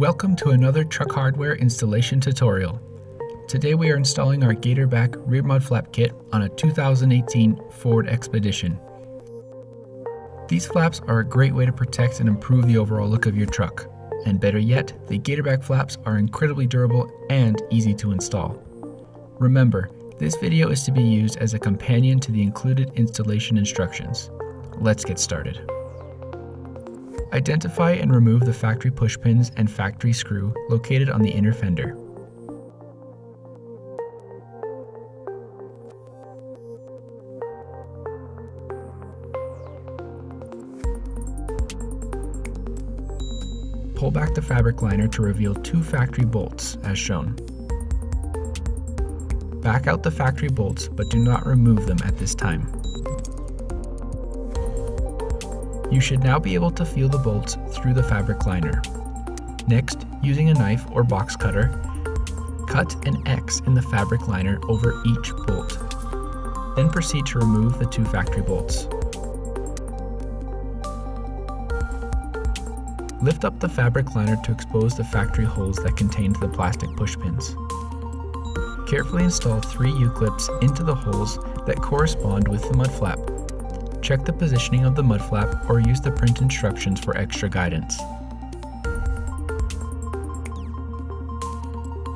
Welcome to another truck hardware installation tutorial. Today we are installing our Gatorback rear mud flap kit on a 2018 Ford Expedition. These flaps are a great way to protect and improve the overall look of your truck. And better yet, the Gatorback flaps are incredibly durable and easy to install. Remember, this video is to be used as a companion to the included installation instructions. Let's get started. Identify and remove the factory push pins and factory screw located on the inner fender. Pull back the fabric liner to reveal two factory bolts, as shown. Back out the factory bolts, but do not remove them at this time. You should now be able to feel the bolts through the fabric liner. Next, using a knife or box cutter, cut an X in the fabric liner over each bolt. Then proceed to remove the two factory bolts. Lift up the fabric liner to expose the factory holes that contained the plastic push pins. Carefully install 3 U-clips into the holes that correspond with the mud flap. Check the positioning of the mud flap or use the print instructions for extra guidance.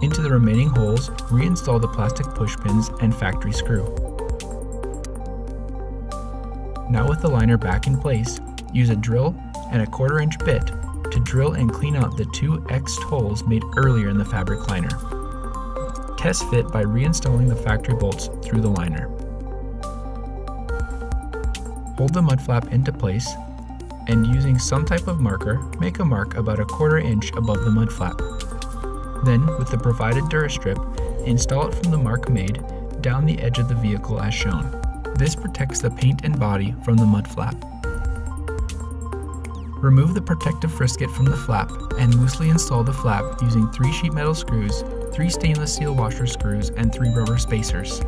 Into the remaining holes, reinstall the plastic push pins and factory screw. Now with the liner back in place, use a drill and a 1/4 inch bit to drill and clean out the 2 X'd holes made earlier in the fabric liner. Test fit by reinstalling the factory bolts through the liner. Hold the mud flap into place, and using some type of marker, make a mark about a 1/4 inch above the mud flap. Then, with the provided Durastrip, install it from the mark made down the edge of the vehicle as shown. This protects the paint and body from the mud flap. Remove the protective frisket from the flap and loosely install the flap using 3 sheet metal screws, 3 stainless steel washer screws, and 3 rubber spacers.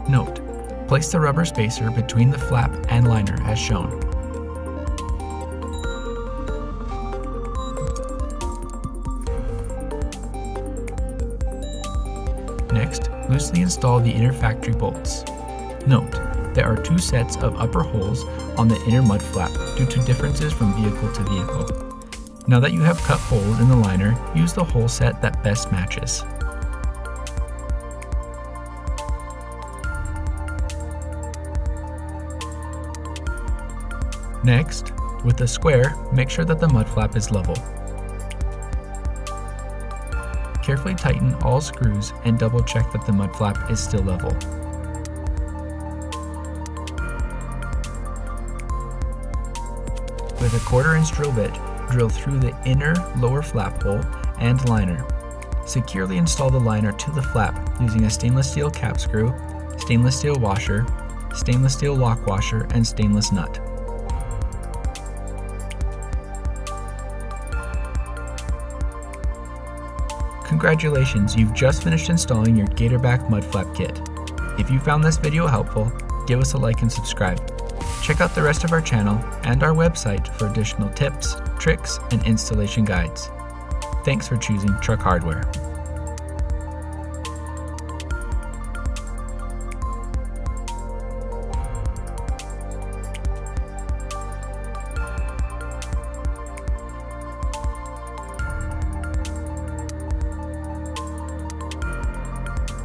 Note: place the rubber spacer between the flap and liner as shown. Next, loosely install the inner factory bolts. Note: there are 2 sets of upper holes on the inner mud flap due to differences from vehicle to vehicle. Now that you have cut holes in the liner, use the hole set that best matches. Next, with the square, make sure that the mud flap is level. Carefully tighten all screws and double check that the mud flap is still level. With a 1/4 inch drill bit, drill through the inner lower flap hole and liner. Securely install the liner to the flap using a stainless steel cap screw, stainless steel washer, stainless steel lock washer, and stainless nut. Congratulations, you've just finished installing your Gatorback mud flap kit. If you found this video helpful, give us a like and subscribe. Check out the rest of our channel and our website for additional tips, tricks, and installation guides. Thanks for choosing Truck Hardware.